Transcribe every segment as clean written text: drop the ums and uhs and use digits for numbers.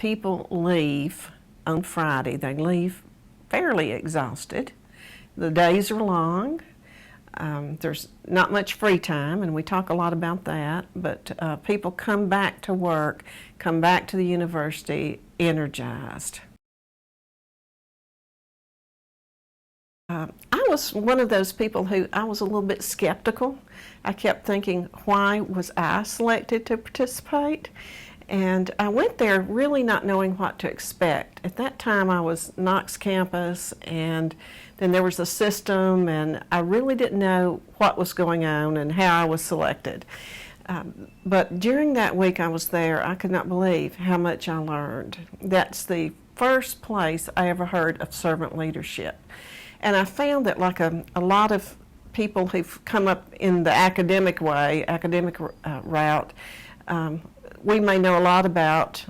people leave on Friday. They leave fairly exhausted. The days are long. There's not much free time, and we talk a lot about that, but people come back to work, come back to the university energized. I was one of those people who I was a little bit skeptical. I kept thinking, why was I selected to participate? And I went there really not knowing what to expect. At that time I was Knox campus, and then there was a system, and I really didn't know what was going on and how I was selected. But during that week I was there, I could not believe how much I learned. That's the first place I ever heard of servant leadership. And I found that, like a lot of people who've come up in the academic way, route, we may know a lot about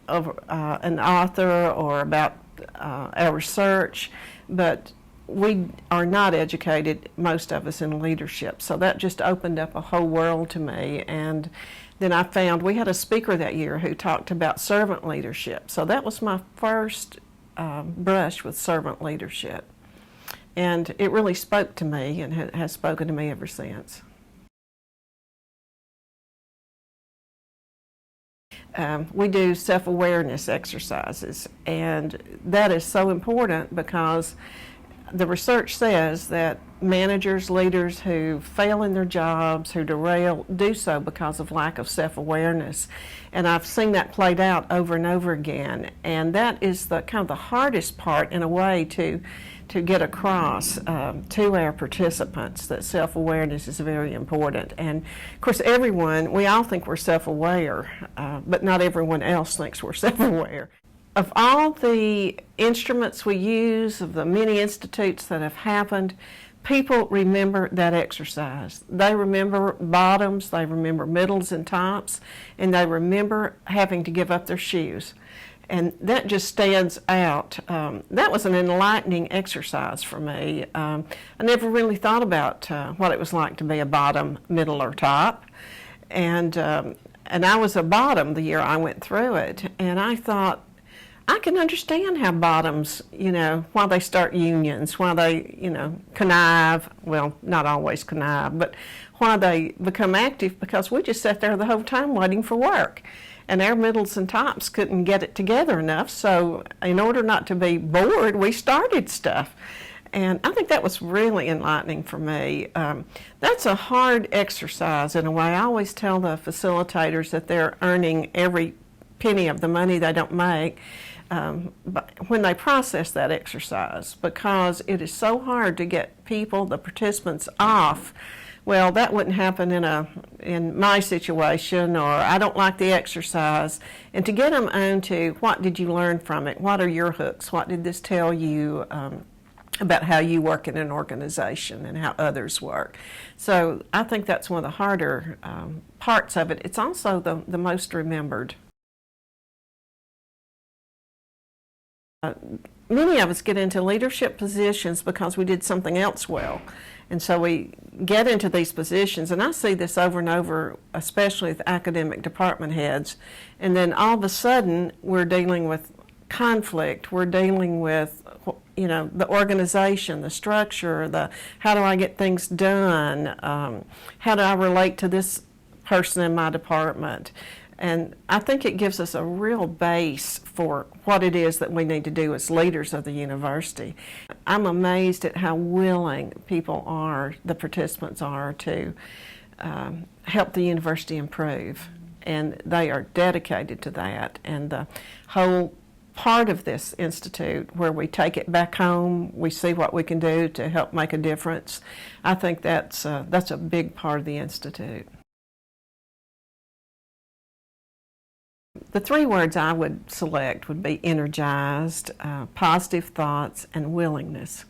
an author or about our research, but we are not educated, most of us, in leadership. So that just opened up a whole world to me. And then I found we had a speaker that year who talked about servant leadership. So that was my first brush with servant leadership. And it really spoke to me, and has spoken to me ever since. We do self-awareness exercises, and that is so important because the research says that managers, leaders who fail in their jobs, who derail, do so because of lack of self-awareness. And I've seen that played out over and over again, and that is the kind of the hardest part, in a way, to get across to our participants, that self-awareness is very important. And of course we all think we're self-aware, but not everyone else thinks we're self-aware. Of all the instruments we use, of the many institutes that have happened, people remember that exercise. They remember bottoms, they remember middles and tops, and they remember having to give up their shoes. And that just stands out. That was an enlightening exercise for me. I never really thought about what it was like to be a bottom, middle, or top. And I was a bottom the year I went through it. And I thought, I can understand how bottoms, why they start unions, why they, connive, well, not always connive, but why they become active, because we just sat there the whole time waiting for work. And our middles and tops couldn't get it together enough, so in order not to be bored, we started stuff. And I think that was really enlightening for me. That's a hard exercise in a way. I always tell the facilitators that they're earning every penny of the money they don't make when they process that exercise, because it is so hard to get people, the participants, off. Well, that wouldn't happen in my situation, or I don't like the exercise. And to get them onto, what did you learn from it? What are your hooks? What did this tell you about how you work in an organization and how others work? So I think that's one of the harder parts of it. It's also the most remembered. Many of us get into leadership positions because we did something else well. And so we get into these positions, and I see this over and over, especially with academic department heads, and then all of a sudden we're dealing with conflict, we're dealing with, the organization, the structure, how do I get things done, how do I relate to this person in my department. And I think it gives us a real base for what it is that we need to do as leaders of the university. I'm amazed at how willing people are, the participants are, to help the university improve. And they are dedicated to that. And the whole part of this institute, where we take it back home, we see what we can do to help make a difference, I think that's a big part of the institute. The three words I would select would be energized, positive thoughts, and willingness.